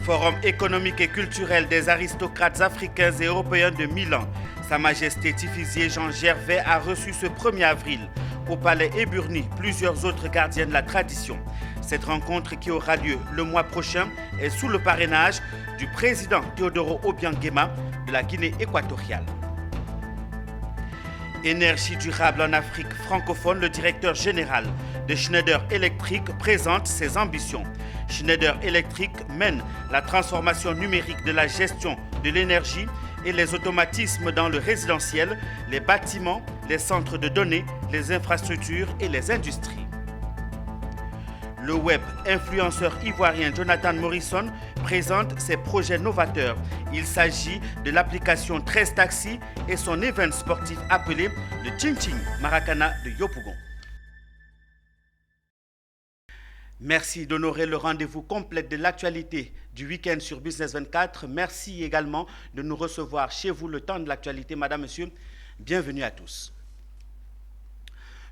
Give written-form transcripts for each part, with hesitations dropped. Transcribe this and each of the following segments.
Forum économique et culturel des aristocrates africains et européens de Milan. Sa Majesté Tifizier Jean Gervais a reçu ce 1er avril au Palais Eburni plusieurs autres gardiens de la tradition. Cette rencontre qui aura lieu le mois prochain est sous le parrainage du président Teodoro Obiang Nguema de la Guinée équatoriale. Énergie durable en Afrique francophone, le directeur général de Schneider Electric présente ses ambitions. Schneider Electric mène la transformation numérique de la gestion de l'énergie et les automatismes dans le résidentiel, les bâtiments, les centres de données, les infrastructures et les industries. Le web influenceur ivoirien Jonathan Morrison présente ses projets novateurs. Il s'agit de l'application 13 Taxi et son événement sportif appelé le Ching Ching Maracana de Yopougon. Merci d'honorer le rendez-vous complet de l'actualité du week-end sur Business 24. Merci également de nous recevoir chez vous le temps de l'actualité. Madame, Monsieur, bienvenue à tous.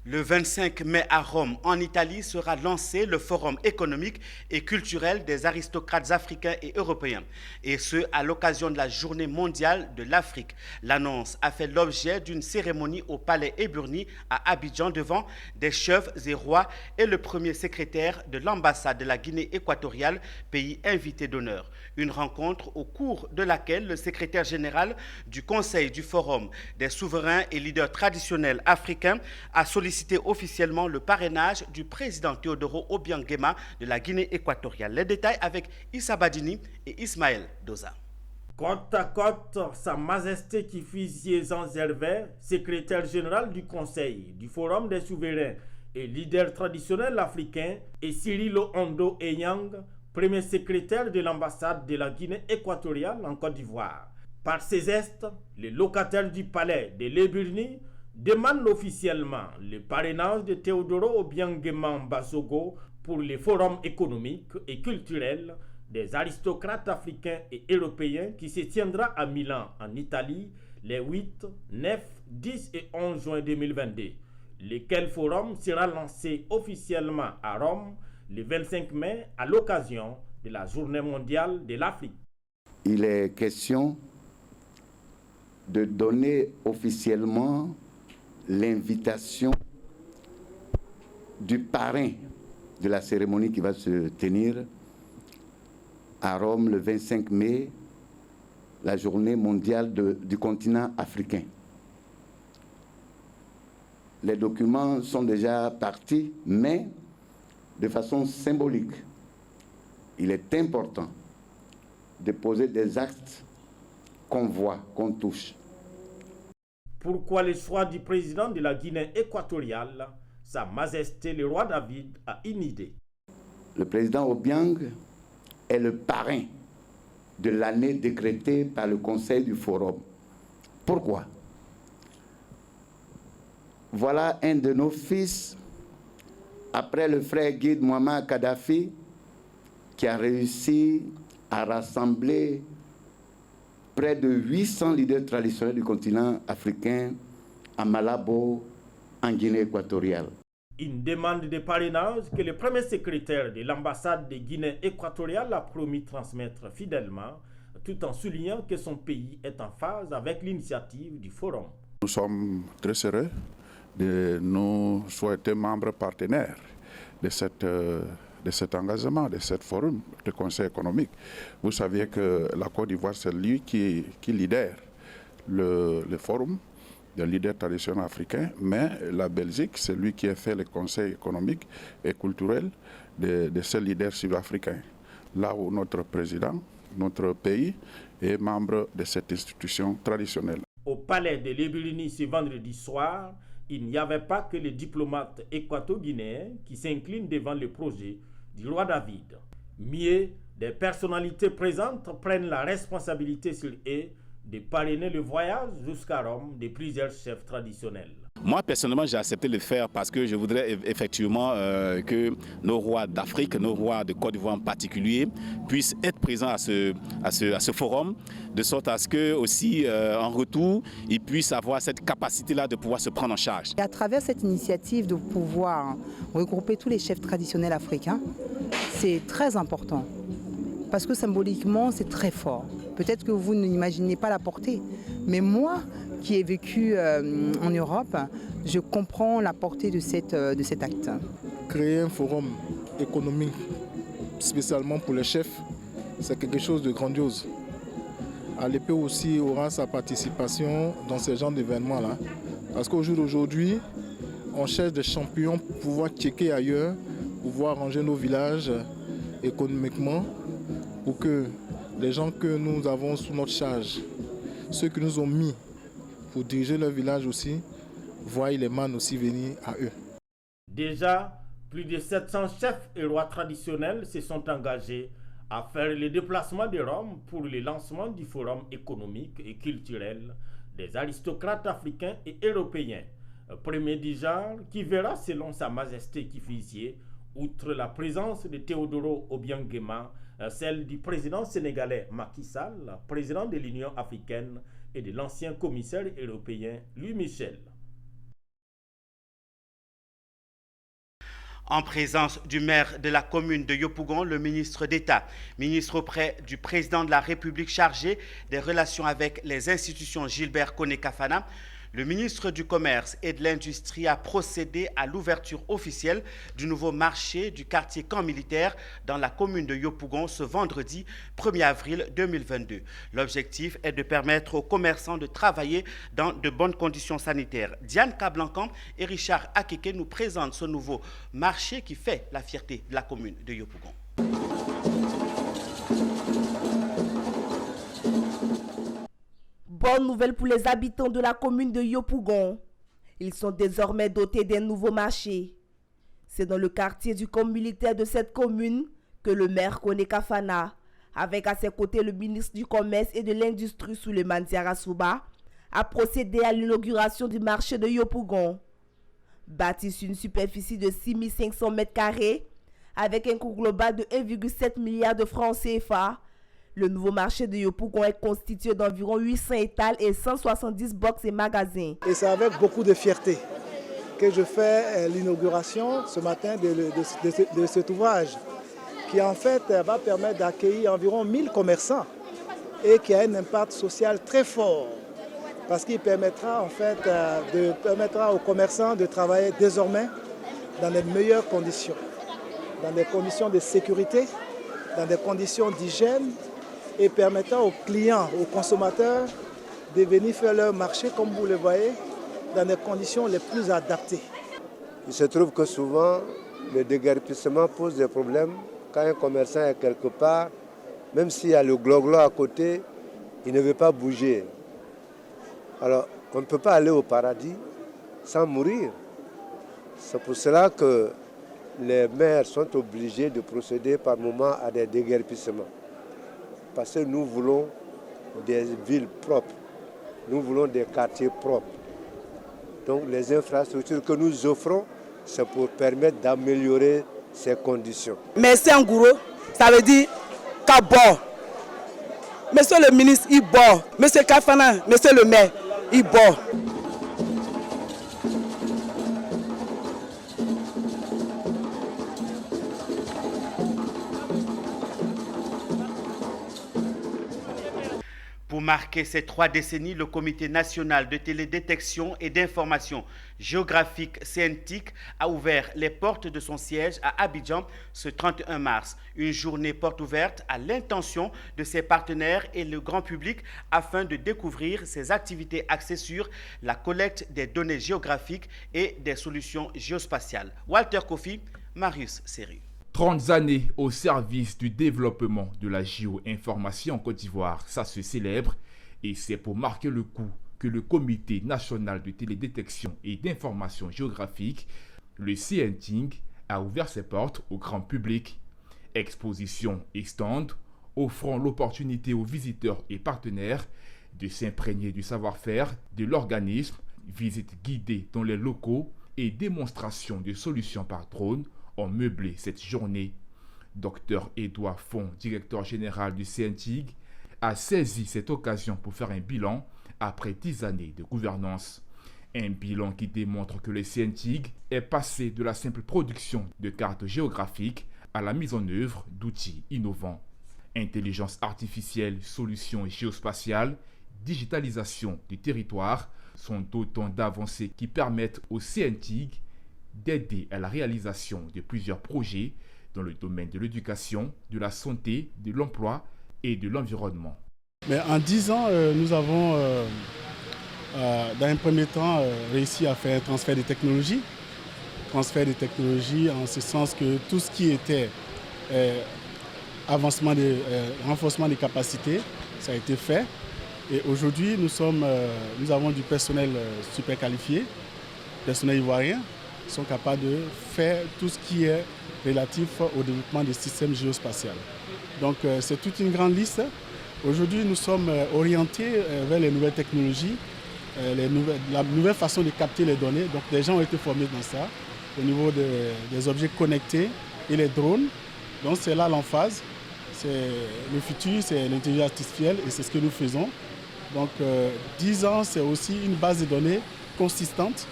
Le 25 mai à Rome, en Italie, sera lancé le Forum économique et culturel des aristocrates africains et européens, et ce, à l'occasion de la Journée mondiale de l'Afrique. L'annonce a fait l'objet d'une cérémonie au Palais Eburni à Abidjan devant des chefs et rois et le premier secrétaire de l'ambassade de la Guinée équatoriale, pays invité d'honneur. Une rencontre au cours de laquelle le secrétaire général du Conseil du Forum des souverains et leaders traditionnels africains a sollicité officiellement le parrainage du président Teodoro Obiang Nguema de la Guinée équatoriale. Les détails avec Issa Badini et Ismaël Doza. Côte à côte, Sa Majesté Tifizier Jean Gervais, secrétaire général du Conseil du Forum des souverains et leader traditionnel africain, et Cyrilo Ondo Eyang, premier secrétaire de l'ambassade de la Guinée équatoriale en Côte d'Ivoire. Par ces gestes, les locataires du palais de l'Eburni demande officiellement le parrainage de Teodoro Obiang Nguema Mbasogo pour le Forum économique et culturel des aristocrates africains et européens qui se tiendra à Milan, en Italie, les 8, 9, 10 et 11 juin 2022. Lequel forum sera lancé officiellement à Rome le 25 mai à l'occasion de la Journée mondiale de l'Afrique. Il est question de donner officiellement l'invitation du parrain de la cérémonie qui va se tenir à Rome le 25 mai, la journée mondiale du continent africain. Les documents sont déjà partis, mais de façon symbolique, il est important de poser des actes qu'on voit, qu'on touche. Pourquoi le choix du président de la Guinée équatoriale, Sa Majesté le roi David, a une idée. Le président Obiang est le parrain de l'année décrétée par le Conseil du Forum. Pourquoi? Voilà un de nos fils, après le frère guide Muammar Kadhafi, qui a réussi à rassembler près de 800 leaders traditionnels du continent africain à Malabo, en Guinée équatoriale. Une demande de parrainage que le premier secrétaire de l'ambassade de Guinée équatoriale a promis transmettre fidèlement, tout en soulignant que son pays est en phase avec l'initiative du Forum. Nous sommes très heureux de nous souhaiter membres partenaires de cet engagement, de ce forum de conseil économique. Vous saviez que la Côte d'Ivoire, c'est lui qui lidère le forum des leaders traditionnels africains, mais la Belgique, c'est lui qui a fait le conseil économique et culturel de ces leaders sud-africains. Là où notre président, notre pays, est membre de cette institution traditionnelle. Au palais de l'Eburni ce vendredi soir, il n'y avait pas que les diplomates équato-guinéens qui s'inclinent devant le projet du roi David. Mieux, des personnalités présentes prennent la responsabilité sur eux de parrainer le voyage jusqu'à Rome de plusieurs chefs traditionnels. Moi, personnellement, j'ai accepté de le faire parce que je voudrais effectivement que nos rois d'Afrique, nos rois de Côte d'Ivoire en particulier, puissent être présents à ce forum, de sorte à ce que aussi, en retour, ils puissent avoir cette capacité-là de pouvoir se prendre en charge. Et à travers cette initiative de pouvoir regrouper tous les chefs traditionnels africains, c'est très important. parce que symboliquement, c'est très fort. Peut-être que vous n'imaginez pas la portée, mais moi, qui ai vécu en Europe, je comprends la portée de cet acte. Créer un forum économique spécialement pour les chefs, c'est quelque chose de grandiose. Alep aussi aura sa participation dans ce genre d'événements-là. Parce qu'au jour d'aujourd'hui, on cherche des champions pour pouvoir checker ailleurs, pour pouvoir ranger nos villages économiquement, pour que les gens que nous avons sous notre charge, ceux qui nous ont mis pour diriger leur village aussi, voient les mannes aussi venir à eux. Déjà, plus de 700 chefs et rois traditionnels se sont engagés à faire le déplacement de Rome pour le lancement du Forum économique et culturel des aristocrates africains et européens. Premier du genre qui verra, selon Sa Majesté Kifisier, outre la présence de Teodoro Obiang-Nguema, celle du président sénégalais Macky Sall, président de l'Union africaine, et de l'ancien commissaire européen Louis Michel. En présence du maire de la commune de Yopougon, le ministre d'État, ministre auprès du président de la République chargé des relations avec les institutions Gilbert Kone-Kafana, le ministre du Commerce et de l'Industrie a procédé à l'ouverture officielle du nouveau marché du quartier camp militaire dans la commune de Yopougon ce vendredi 1er avril 2022. L'objectif est de permettre aux commerçants de travailler dans de bonnes conditions sanitaires. Diane Kablancan et Richard Akeke nous présentent ce nouveau marché qui fait la fierté de la commune de Yopougon. Bonne nouvelle pour les habitants de la commune de Yopougon. Ils sont désormais dotés d'un nouveau marché. C'est dans le quartier du camp militaire de cette commune que le maire Kone-Kafana, avec à ses côtés le ministre du Commerce et de l'Industrie Souleymane Diarra Souba, a procédé à l'inauguration du marché de Yopougon. Bâti sur une superficie de 6500 m², avec un coût global de 1,7 milliard de francs CFA, le nouveau marché de Yopougon est constitué d'environ 800 étals et 170 box et magasins. Et c'est avec beaucoup de fierté que je fais l'inauguration ce matin de cet ouvrage qui en fait va permettre d'accueillir environ 1000 commerçants et qui a un impact social très fort parce qu'il permettra en fait permettra aux commerçants de travailler désormais dans les meilleures conditions, dans des conditions de sécurité, dans des conditions d'hygiène, et permettant aux clients, aux consommateurs de venir faire leur marché, comme vous le voyez, dans des conditions les plus adaptées. Il se trouve que souvent, le déguerpissement pose des problèmes. Quand un commerçant est quelque part, même s'il y a le glo-glo à côté, il ne veut pas bouger. Alors, on ne peut pas aller au paradis sans mourir. C'est pour cela que les maires sont obligés de procéder par moment à des déguerpissements. Parce que nous voulons des villes propres, nous voulons des quartiers propres. Donc les infrastructures que nous offrons, c'est pour permettre d'améliorer ces conditions. Merci Ngouro, ça veut dire qu'à bord. Monsieur le ministre, il bord. Monsieur Kafana, monsieur le maire, il bord. Pour marquer ces 3 décennies, le Comité national de télédétection et d'information géographique CNTIC a ouvert les portes de son siège à Abidjan ce 31 mars. Une journée porte ouverte à l'intention de ses partenaires et le grand public afin de découvrir ses activités axées sur la collecte des données géographiques et des solutions géospatiales. Walter Kofi, Marius Sérieux. 30 années au service du développement de la géo-information en Côte d'Ivoire, ça se célèbre et c'est pour marquer le coup que le Comité national de télédétection et d'information géographique, le CNTIC, a ouvert ses portes au grand public. Expositions et stands offrant l'opportunité aux visiteurs et partenaires de s'imprégner du savoir-faire de l'organisme, visites guidées dans les locaux et démonstrations de solutions par drone ont meublé cette journée. Dr Edouard Font, directeur général du CNTIC, a saisi cette occasion pour faire un bilan après 10 années de gouvernance. Un bilan qui démontre que le CNTIC est passé de la simple production de cartes géographiques à la mise en œuvre d'outils innovants. Intelligence artificielle, solutions géospatiales, digitalisation du territoire sont autant d'avancées qui permettent au CNTIG d'aider à la réalisation de plusieurs projets dans le domaine de l'éducation, de la santé, de l'emploi et de l'environnement. Mais en 10 ans, nous avons, dans un premier temps, réussi à faire un transfert de technologies. Transfert de technologies en ce sens que tout ce qui était renforcement des capacités, ça a été fait. Et aujourd'hui, nous avons du personnel super qualifié, personnel ivoirien, qui sont capables de faire tout ce qui est relatif au développement des systèmes géospatiaux. Donc c'est toute une grande liste. Aujourd'hui, nous sommes orientés vers les nouvelles technologies, la nouvelle façon de capter les données. Donc des gens ont été formés dans ça, au niveau des objets connectés et les drones. Donc c'est là l'emphase. Le futur, c'est l'intelligence artificielle et c'est ce que nous faisons. Donc 10 ans, c'est aussi une base de données consistante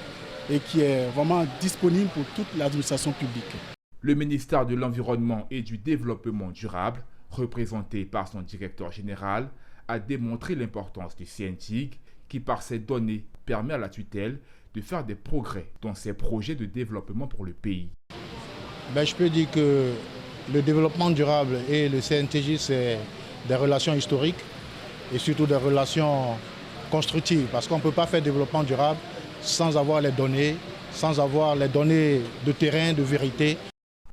et qui est vraiment disponible pour toute l'administration publique. Le ministère de l'Environnement et du Développement durable, représenté par son directeur général, a démontré l'importance du CNTIG qui, par ses données, permet à la tutelle de faire des progrès dans ses projets de développement pour le pays. Je peux dire que le développement durable et le CNTIG, c'est des relations historiques et surtout des relations constructives parce qu'on ne peut pas faire développement durable sans avoir les données de terrain, de vérité.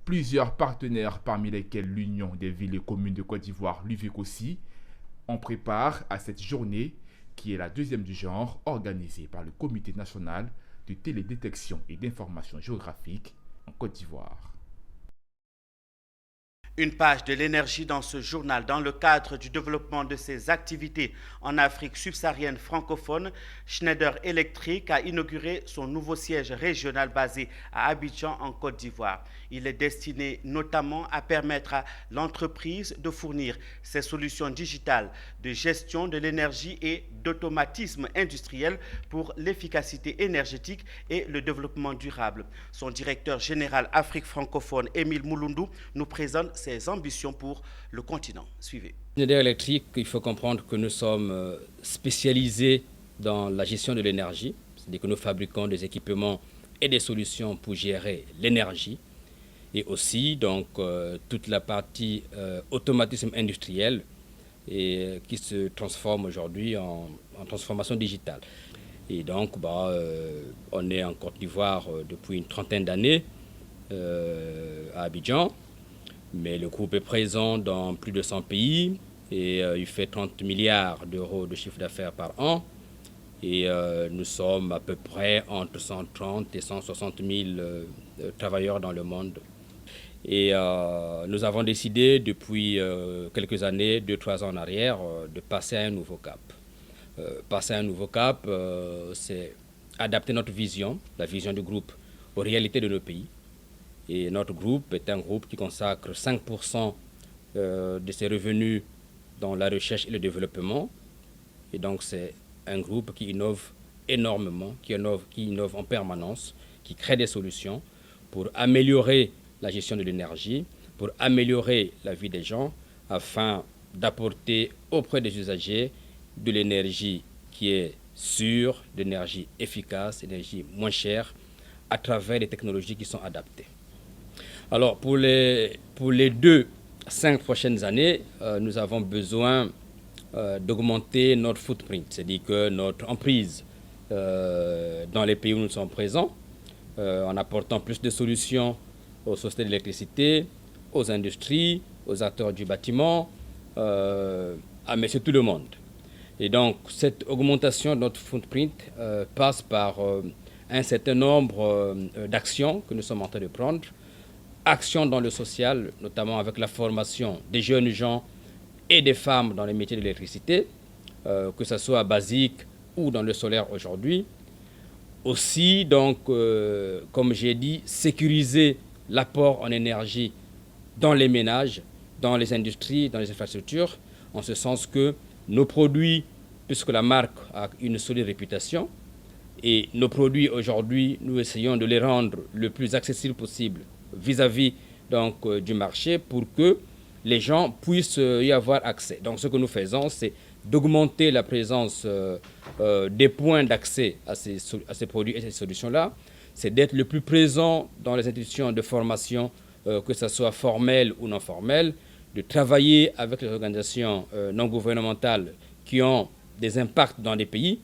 Plusieurs partenaires, parmi lesquels l'Union des villes et communes de Côte d'Ivoire, l'UVICOSI, on prépare à cette journée qui est la deuxième du genre organisée par le Comité national de télédétection et d'information géographique en Côte d'Ivoire. Une page de l'énergie dans ce journal. Dans le cadre du développement de ses activités en Afrique subsaharienne francophone, Schneider Electric a inauguré son nouveau siège régional basé à Abidjan en Côte d'Ivoire. Il est destiné notamment à permettre à l'entreprise de fournir ses solutions digitales de gestion de l'énergie et d'automatisme industriel pour l'efficacité énergétique et le développement durable. Son directeur général Afrique francophone, Émile Moulundou, nous présente ses ambitions pour le continent. Suivez. Schneider Electric, il faut comprendre que nous sommes spécialisés dans la gestion de l'énergie, c'est-à-dire que nous fabriquons des équipements et des solutions pour gérer l'énergie et aussi donc toute la partie automatisme industriel et qui se transforme aujourd'hui en transformation digitale. Et donc on est en Côte d'Ivoire depuis une trentaine d'années à Abidjan. Mais le groupe est présent dans plus de 100 pays et il fait 30 milliards d'euros de chiffre d'affaires par an. Et nous sommes à peu près entre 130 et 160 000 travailleurs dans le monde. Et nous avons décidé depuis quelques années, 2-3 ans en arrière, de passer à un nouveau cap. Passer à un nouveau cap, c'est adapter notre vision, la vision du groupe, aux réalités de nos pays. Et notre groupe est un groupe qui consacre 5% de ses revenus dans la recherche et le développement. Et donc c'est un groupe qui innove énormément, qui innove en permanence, qui crée des solutions pour améliorer la gestion de l'énergie, pour améliorer la vie des gens, afin d'apporter auprès des usagers de l'énergie qui est sûre, de l'énergie efficace, d'énergie moins chère, à travers des technologies qui sont adaptées. Alors, pour les 2-5 prochaines années, nous avons besoin d'augmenter notre footprint, c'est-à-dire que notre emprise dans les pays où nous sommes présents, en apportant plus de solutions aux sociétés d'électricité, aux industries, aux acteurs du bâtiment, à monsieur tout le monde. Et donc, cette augmentation de notre footprint passe par un certain nombre d'actions que nous sommes en train de prendre. Actions dans le social, notamment avec la formation des jeunes gens et des femmes dans les métiers de l'électricité, que ce soit basique ou dans le solaire aujourd'hui. Aussi, donc, comme j'ai dit, sécuriser l'apport en énergie dans les ménages, dans les industries, dans les infrastructures, en ce sens que nos produits, puisque la marque a une solide réputation, et nos produits aujourd'hui, nous essayons de les rendre le plus accessibles possible vis-à-vis donc, du marché pour que les gens puissent y avoir accès. Donc ce que nous faisons, c'est d'augmenter la présence des points d'accès à ces produits et ces solutions-là. C'est d'être le plus présent dans les institutions de formation, que ce soit formelles ou non formelles, de travailler avec les organisations non gouvernementales qui ont des impacts dans les pays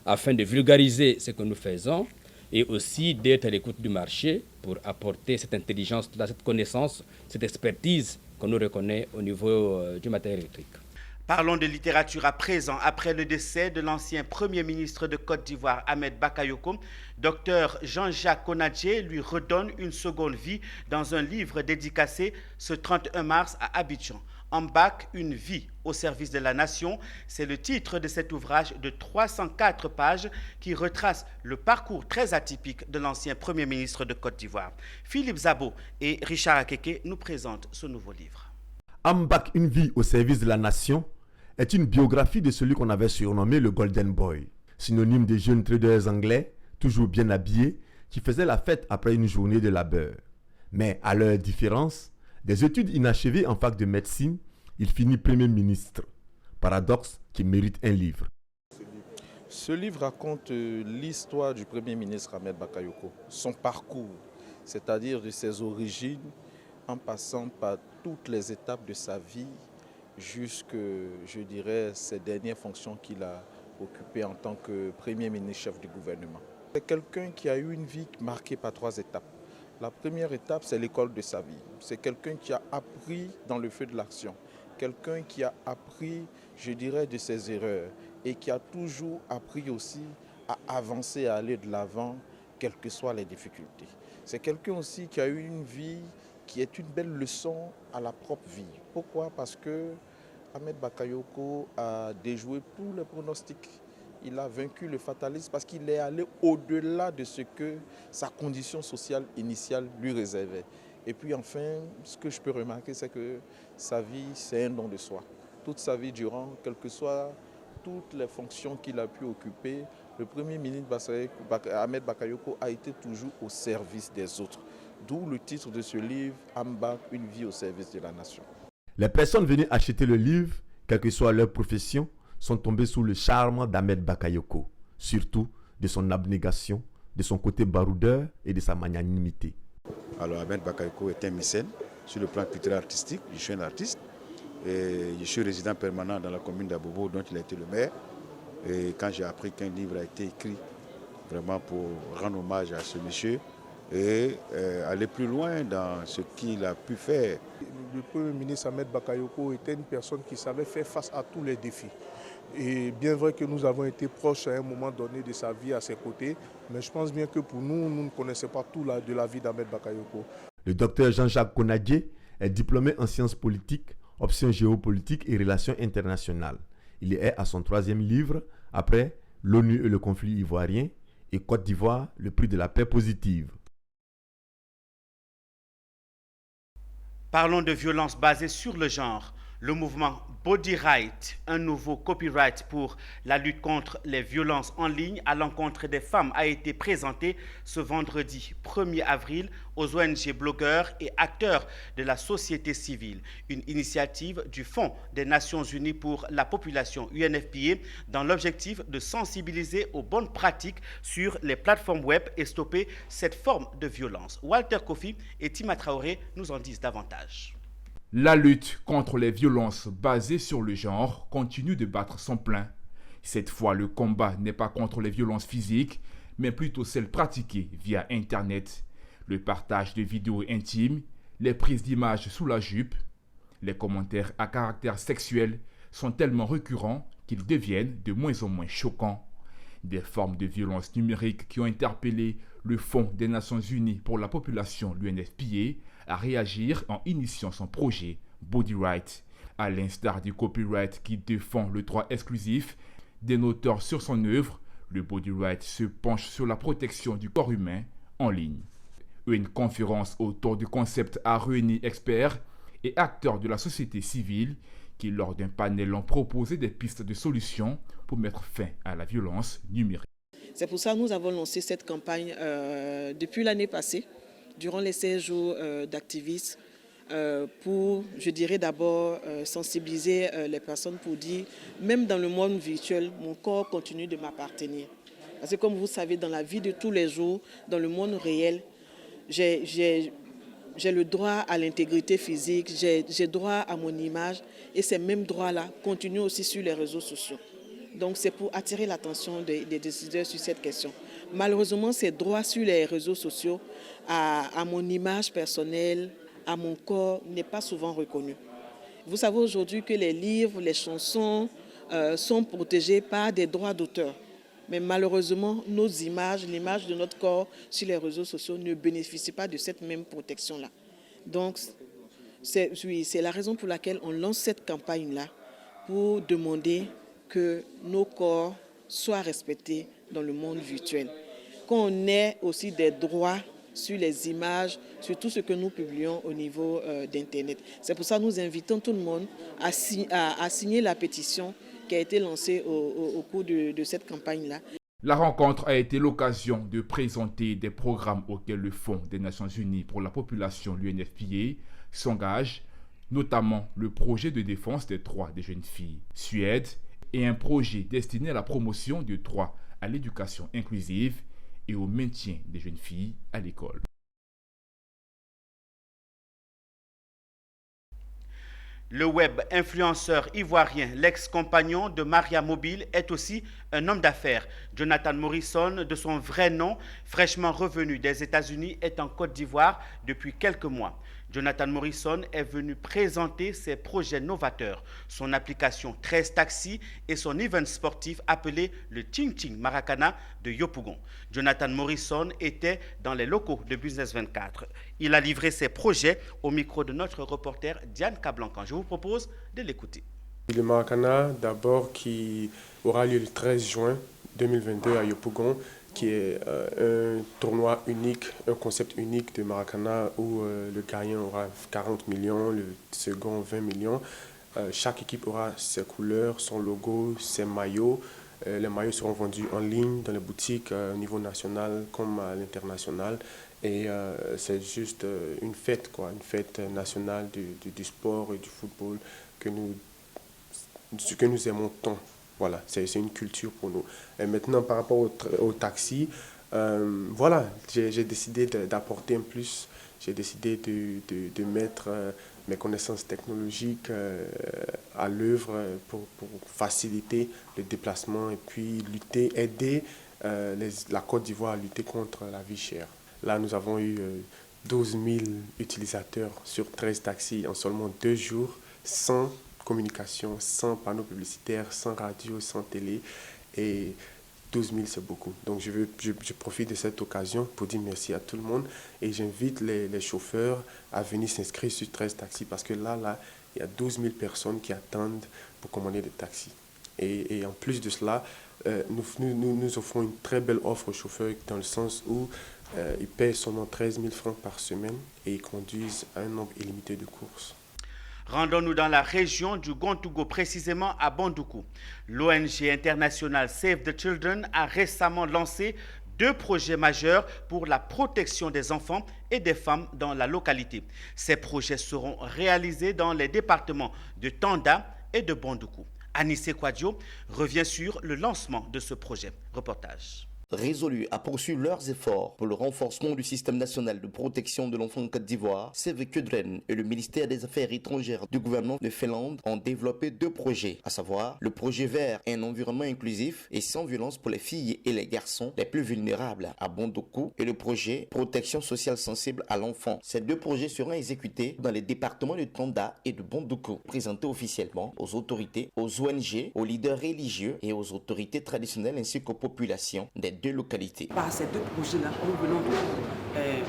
afin de vulgariser ce que nous faisons et aussi d'être à l'écoute du marché pour apporter cette intelligence, cette connaissance, cette expertise qu'on nous reconnaît au niveau du matériel électrique. Parlons de littérature à présent. Après le décès de l'ancien Premier ministre de Côte d'Ivoire, Ahmed Bakayoko, Dr Jean-Jacques Konadjé lui redonne une seconde vie dans un livre dédicacé ce 31 mars à Abidjan. Ambak, une vie au service de la nation, c'est le titre de cet ouvrage de 304 pages qui retrace le parcours très atypique de l'ancien Premier ministre de Côte d'Ivoire. Philippe Zabo et Richard Akeke nous présentent ce nouveau livre. Ambak, une vie au service de la nation est une biographie de celui qu'on avait surnommé le Golden Boy, synonyme des jeunes traders anglais, toujours bien habillés, qui faisaient la fête après une journée de labeur. Mais à leur différence, des études inachevées en fac de médecine, il finit Premier ministre. Paradoxe qui mérite un livre. Ce livre raconte l'histoire du Premier ministre Ahmed Bakayoko, son parcours, c'est-à-dire de ses origines, en passant par toutes les étapes de sa vie, jusque, je dirais, ses dernières fonctions qu'il a occupées en tant que Premier ministre chef du gouvernement. C'est quelqu'un qui a eu une vie marquée par 3 étapes. La première étape, c'est l'école de sa vie. C'est quelqu'un qui a appris dans le feu de l'action. Quelqu'un qui a appris, je dirais, de ses erreurs et qui a toujours appris aussi à avancer, à aller de l'avant, quelles que soient les difficultés. C'est quelqu'un aussi qui a eu une vie qui est une belle leçon à la propre vie. Pourquoi? Parce que Ahmed Bakayoko a déjoué tous les pronostics. Il a vaincu le fatalisme parce qu'il est allé au-delà de ce que sa condition sociale initiale lui réservait. Et puis enfin, ce que je peux remarquer, c'est que sa vie, c'est un don de soi. Toute sa vie durant, quelles que soient toutes les fonctions qu'il a pu occuper, le Premier ministre Ahmed Bakayoko a été toujours au service des autres. D'où le titre de ce livre, Ambak, une vie au service de la nation. Les personnes venues acheter le livre, quelle que soit leur profession, sont tombées sous le charme d'Ahmed Bakayoko, surtout de son abnégation, de son côté baroudeur et de sa magnanimité. Alors Ahmed Bakayoko est un mécène sur le plan culturel artistique. Je suis un artiste et je suis résident permanent dans la commune d'Abobo dont il a été le maire. Et quand j'ai appris qu'un livre a été écrit vraiment pour rendre hommage à ce monsieur et aller plus loin dans ce qu'il a pu faire. Le Premier ministre Ahmed Bakayoko était une personne qui savait faire face à tous les défis. Et bien vrai que nous avons été proches à un moment donné de sa vie à ses côtés, mais je pense bien que pour nous, nous ne connaissons pas tout de la vie d'Ahmed Bakayoko. Le docteur Jean-Jacques Konadjé est diplômé en sciences politiques, options géopolitiques et relations internationales. Il est à son 3e livre, après l'ONU et le conflit ivoirien, et Côte d'Ivoire, le prix de la paix positive. Parlons de violences basées sur le genre. Le mouvement Body Right, un nouveau copyright pour la lutte contre les violences en ligne à l'encontre des femmes, a été présenté ce vendredi 1er avril aux ONG blogueurs et acteurs de la société civile. Une initiative du Fonds des Nations Unies pour la population UNFPA dans l'objectif de sensibiliser aux bonnes pratiques sur les plateformes web et stopper cette forme de violence. Walter Kofi et Tima Traoré nous en disent davantage. La lutte contre les violences basées sur le genre continue de battre son plein. Cette fois, le combat n'est pas contre les violences physiques, mais plutôt celles pratiquées via Internet. Le partage de vidéos intimes, les prises d'images sous la jupe, les commentaires à caractère sexuel sont tellement récurrents qu'ils deviennent de moins en moins choquants. Des formes de violence numérique qui ont interpellé le Fonds des Nations Unies pour la population, l'UNFPA, à réagir en initiant son projet Body Right. À l'instar du copyright qui défend le droit exclusif des auteurs sur son œuvre, le Body Right se penche sur la protection du corps humain en ligne. Une conférence autour du concept a réuni experts et acteurs de la société civile qui, lors d'un panel, ont proposé des pistes de solutions pour mettre fin à la violence numérique. C'est pour ça que nous avons lancé cette campagne depuis l'année passée, durant les 16 jours d'activisme, pour, je dirais d'abord, sensibiliser les personnes pour dire, même dans le monde virtuel, mon corps continue de m'appartenir. Parce que comme vous savez, dans la vie de tous les jours, dans le monde réel, j'ai le droit à l'intégrité physique, j'ai droit à mon image, et ces mêmes droits-là continuent aussi sur les réseaux sociaux. Donc c'est pour attirer l'attention des décideurs sur cette question. Malheureusement, ces droits sur les réseaux sociaux, à mon image personnelle, à mon corps, n'est pas souvent reconnu. Vous savez aujourd'hui que les livres, les chansons sont protégés par des droits d'auteur. Mais malheureusement, nos images, l'image de notre corps sur les réseaux sociaux ne bénéficient pas de cette même protection-là. Donc, c'est la raison pour laquelle on lance cette campagne-là, pour demander que nos corps soient respectés dans le monde virtuel. Qu'on ait aussi des droits sur les images, sur tout ce que nous publions au niveau d'Internet. C'est pour ça que nous invitons tout le monde à signer la pétition qui a été lancée au cours de cette campagne-là. La rencontre a été l'occasion de présenter des programmes auxquels le Fonds des Nations Unies pour la population, l'UNFPA, s'engage, notamment le projet de défense des droits des jeunes filles, Suède, et un projet destiné à la promotion du droit à l'éducation inclusive et au maintien des jeunes filles à l'école. Le web influenceur ivoirien, l'ex-compagnon de Maria Mobile, est aussi un homme d'affaires. Jonathan Morrison, de son vrai nom, fraîchement revenu des États-Unis, est en Côte d'Ivoire depuis quelques mois. Jonathan Morrison est venu présenter ses projets novateurs, son application 13 Taxi et son event sportif appelé le Ting Ting Maracana de Yopougon. Jonathan Morrison était dans les locaux de Business 24. Il a livré ses projets au micro de notre reporter Diane Cablancan. Je vous propose de l'écouter. Le Maracana, d'abord, qui aura lieu le 13 juin 2022 à Yopougon, qui est un tournoi unique, un concept unique de Maracana où le gagnant aura 40 millions, le second 20 millions. Chaque équipe aura ses couleurs, son logo, ses maillots. Les maillots seront vendus en ligne dans les boutiques au niveau national comme à l'international. Et c'est juste une fête, quoi, une fête nationale du sport et du football que nous aimons tant. Voilà, c'est une culture pour nous. Et maintenant, par rapport au taxi, voilà, j'ai décidé d'apporter un plus. J'ai décidé de mettre mes connaissances technologiques à l'œuvre pour faciliter le déplacement et puis aider la Côte d'Ivoire à lutter contre la vie chère. Là, nous avons eu 12 000 utilisateurs sur 13 taxis en seulement 2 jours, sans communication, sans panneaux publicitaires, sans radio, sans télé. Et 12 000, c'est beaucoup. Donc, je profite de cette occasion pour dire merci à tout le monde. Et j'invite les chauffeurs à venir s'inscrire sur 13 taxis parce que là, il y a 12 000 personnes qui attendent pour commander des taxis. Et en plus de cela, nous offrons une très belle offre aux chauffeurs dans le sens où ils payent seulement 13 000 francs par semaine et ils conduisent un nombre illimité de courses. Rendons-nous dans la région du Gontougo, précisément à Bandoukou. L'ONG internationale Save the Children a récemment lancé 2 projets majeurs pour la protection des enfants et des femmes dans la localité. Ces projets seront réalisés dans les départements de Tanda et de Bandoukou. Anissé Kwadjo revient sur le lancement de ce projet. Reportage. Résolus à poursuivre leurs efforts pour le renforcement du système national de protection de l'enfant en Côte d'Ivoire, Save the Children et le ministère des Affaires étrangères du gouvernement de Finlande ont développé 2 projets, à savoir le projet vert et un environnement inclusif et sans violence pour les filles et les garçons les plus vulnérables à Bandoukou et le projet protection sociale sensible à l'enfant. Ces 2 projets seront exécutés dans les départements de Tanda et de Bandoukou, présentés officiellement aux autorités, aux ONG, aux leaders religieux et aux autorités traditionnelles ainsi qu'aux populations des 2 localités. Par ces 2 projets-là, nous venons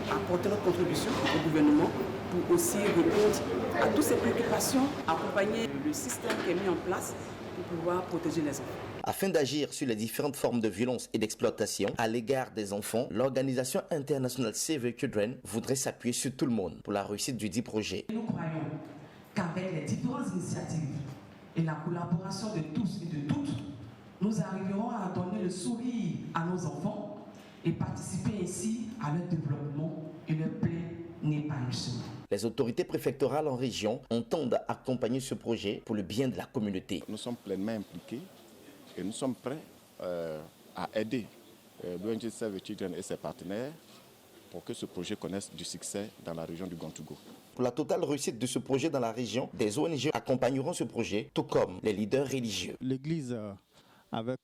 apporter notre contribution au gouvernement pour aussi répondre à toutes ces préoccupations, accompagner le système qui est mis en place pour pouvoir protéger les enfants. Afin d'agir sur les différentes formes de violence et d'exploitation à l'égard des enfants, l'organisation internationale Save the Children voudrait s'appuyer sur tout le monde pour la réussite du dit projet. Nous croyons qu'avec les différentes initiatives et la collaboration de tous et de toutes, nous arriverons à donner le sourire à nos enfants et participer ainsi à leur développement et leur plein épanouissement. Les autorités préfectorales en région entendent accompagner ce projet pour le bien de la communauté. Nous sommes pleinement impliqués et nous sommes prêts à aider l'ONG Save the Children et ses partenaires pour que ce projet connaisse du succès dans la région du Gontougou. Pour la totale réussite de ce projet dans la région, des ONG accompagneront ce projet, tout comme les leaders religieux. L'Église, avec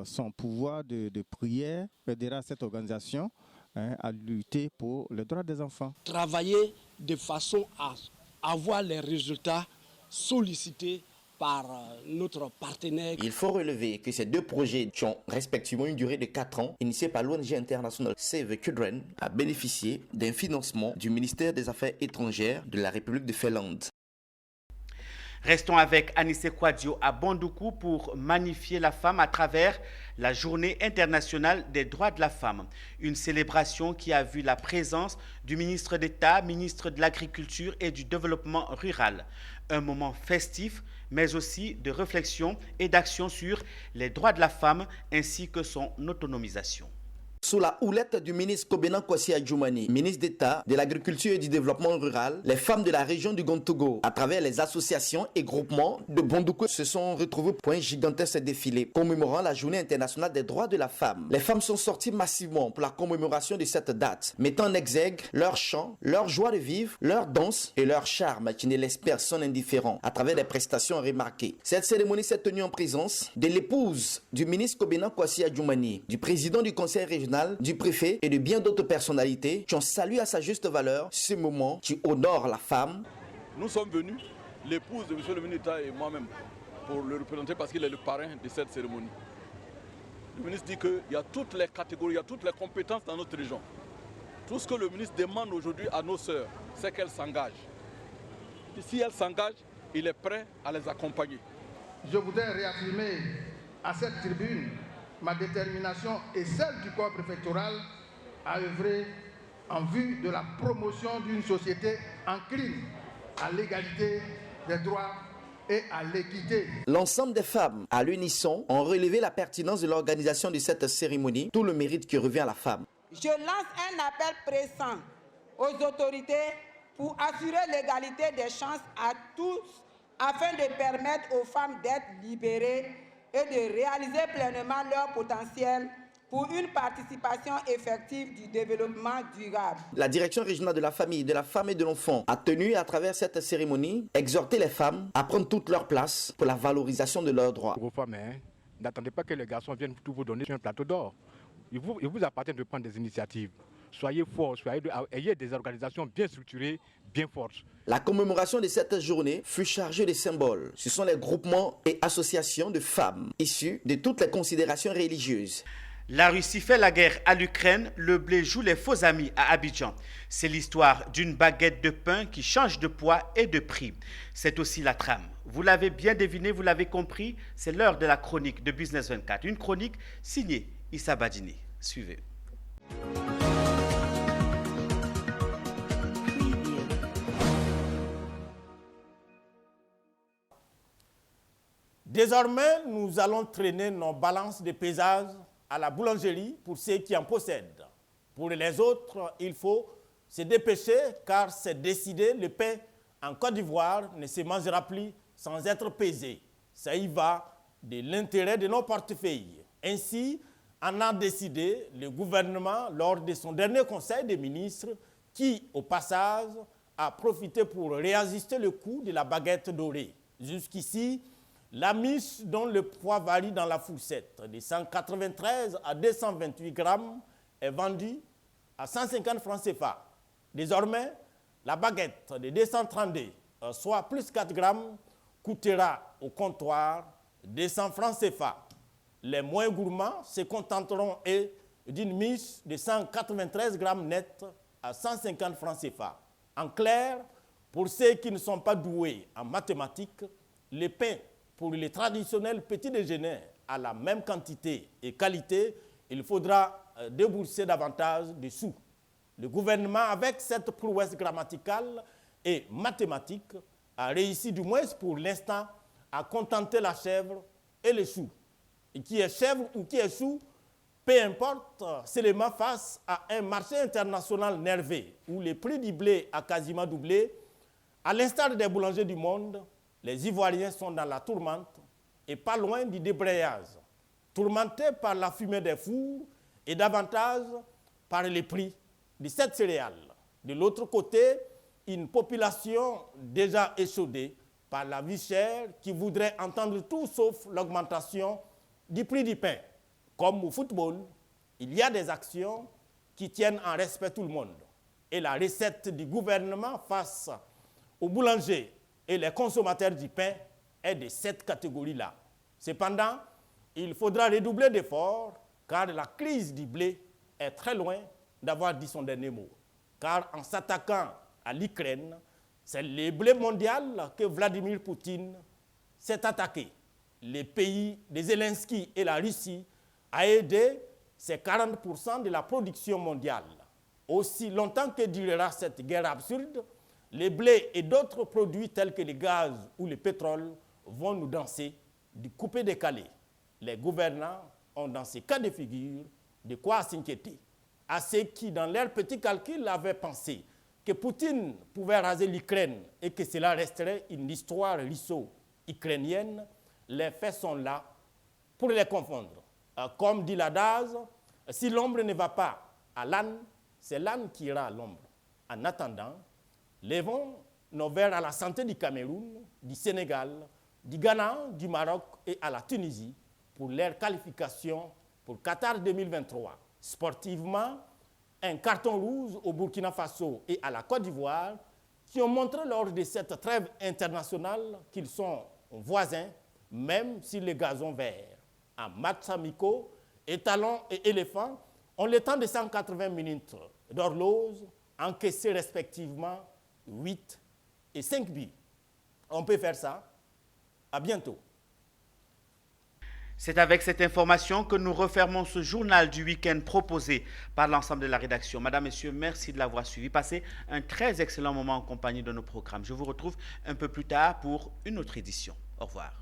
son pouvoir de prière, aidera cette organisation à lutter pour les droits des enfants. Travailler de façon à avoir les résultats sollicités par notre partenaire. Il faut relever que ces deux projets qui ont respectivement une durée de 4 ans, initiés par l'ONG internationale Save the Children, a bénéficié d'un financement du ministère des Affaires étrangères de la République de Finlande. Restons avec Anissé Kouadio à Bandoukou pour magnifier la femme à travers la Journée internationale des droits de la femme. Une célébration qui a vu la présence du ministre d'État, ministre de l'Agriculture et du Développement rural. Un moment festif, mais aussi de réflexion et d'action sur les droits de la femme ainsi que son autonomisation. Sous la houlette du ministre Kobena Kwasi Adjoumani, ministre d'État de l'Agriculture et du Développement rural, les femmes de la région du Gontougou, à travers les associations et groupements de Bandoukou, se sont retrouvées pour un gigantesque défilé commémorant la Journée internationale des droits de la femme. Les femmes sont sorties massivement pour la commémoration de cette date, mettant en exergue leur chant, leur joie de vivre, leur danse et leur charme qui ne laisse personne indifférent à travers des prestations remarquées. Cette cérémonie s'est tenue en présence de l'épouse du ministre Kobena Kwasi Adjoumani, du président du conseil régional, du préfet et de bien d'autres personnalités qui ont salué à sa juste valeur ce moment qui honore la femme. Nous sommes venus, l'épouse de M. le ministre d'État et moi-même, pour le représenter parce qu'il est le parrain de cette cérémonie. Le ministre dit qu'il y a toutes les catégories, il y a toutes les compétences dans notre région. Tout ce que le ministre demande aujourd'hui à nos sœurs, c'est qu'elles s'engagent. Et si elles s'engagent, il est prêt à les accompagner. Je voudrais réaffirmer à cette tribune ma détermination et celle du corps préfectoral à œuvrer en vue de la promotion d'une société encline à l'égalité des droits et à l'équité. L'ensemble des femmes, à l'unisson, ont relevé la pertinence de l'organisation de cette cérémonie, tout le mérite qui revient à la femme. Je lance un appel pressant aux autorités pour assurer l'égalité des chances à tous afin de permettre aux femmes d'être libérées et de réaliser pleinement leur potentiel pour une participation effective du développement durable. La direction régionale de la famille, de la femme et de l'enfant a tenu à travers cette cérémonie exhorter les femmes à prendre toute leur place pour la valorisation de leurs droits. Vos femmes, n'attendez pas que les garçons viennent tout vous donner sur un plateau d'or. Il vous appartient de prendre des initiatives. Soyez forts, ayez des organisations bien structurées, bien fortes. La commémoration de cette journée fut chargée de symboles. Ce sont les groupements et associations de femmes issus de toutes les considérations religieuses. La Russie fait la guerre à l'Ukraine, le blé joue les faux amis à Abidjan. C'est l'histoire d'une baguette de pain qui change de poids et de prix. C'est aussi la trame. Vous l'avez bien deviné, vous l'avez compris, c'est l'heure de la chronique de Business 24. Une chronique signée Issa Badini. Suivez. Désormais, nous allons traîner nos balances de pesage à la boulangerie pour ceux qui en possèdent. Pour les autres, il faut se dépêcher car c'est décidé, le pain en Côte d'Ivoire ne se mangera plus sans être pesé. Ça y va de l'intérêt de nos portefeuilles. Ainsi, en a décidé le gouvernement lors de son dernier conseil des ministres qui, au passage, a profité pour réajuster le coût de la baguette dorée. Jusqu'ici, la miche dont le poids varie dans la fourchette de 193 à 228 grammes est vendue à 150 francs CFA. Désormais, la baguette de 232, soit plus 4 grammes, coûtera au comptoir 200 francs CFA. Les moins gourmands se contenteront d'une miche de 193 grammes net à 150 francs CFA. En clair, pour ceux qui ne sont pas doués en mathématiques, le pain pour les traditionnels petits déjeuners à la même quantité et qualité, il faudra débourser davantage de sous. Le gouvernement, avec cette prouesse grammaticale et mathématique, a réussi du moins pour l'instant à contenter la chèvre et les choux. Et qui est chèvre ou qui est chou, Peu importe, seulement face à un marché international nerveux où les prix du blé a quasiment doublé, à l'instar des boulangers du monde, les Ivoiriens sont dans la tourmente et pas loin du débrayage, tourmentés par la fumée des fours et davantage par les prix de cette céréale. De l'autre côté, une population déjà échaudée par la vie chère qui voudrait entendre tout sauf l'augmentation du prix du pain. Comme au football, il y a des actions qui tiennent en respect tout le monde. Et la recette du gouvernement face aux boulangers et les consommateurs du pain est de cette catégorie-là. Cependant, il faudra redoubler d'efforts car la crise du blé est très loin d'avoir dit son dernier mot. Car en s'attaquant à l'Ukraine, c'est le blé mondial que Vladimir Poutine s'est attaqué. Les pays de Zelensky et la Russie a aidé ces 40% de la production mondiale. Aussi longtemps que durera cette guerre absurde, les blés et d'autres produits tels que le gaz ou le pétrole vont nous danser du coupé-décalé. Les gouvernants ont dans ces cas de figure de quoi s'inquiéter. À ceux qui, dans leur petit calcul, avaient pensé que Poutine pouvait raser l'Ukraine et que cela resterait une histoire russo-ukrainienne, les faits sont là pour les confondre. Comme dit l'adage, si l'ombre ne va pas à l'âne, c'est l'âne qui ira à l'ombre. En attendant, levons nos verres à la santé du Cameroun, du Sénégal, du Ghana, du Maroc et à la Tunisie pour leur qualification pour Qatar 2023. Sportivement, un carton rouge au Burkina Faso et à la Côte d'Ivoire qui ont montré lors de cette trêve internationale qu'ils sont voisins, même sur les gazons verts. En match amicaux, étalons et éléphants ont le temps de 180 minutes d'horloge, encaissés respectivement 8 et 5 buts. On peut faire ça. À bientôt. C'est avec cette information que nous refermons ce journal du week-end proposé par l'ensemble de la rédaction. Madame, Messieurs, merci de l'avoir suivi. Passez un très excellent moment en compagnie de nos programmes. Je vous retrouve un peu plus tard pour une autre édition. Au revoir.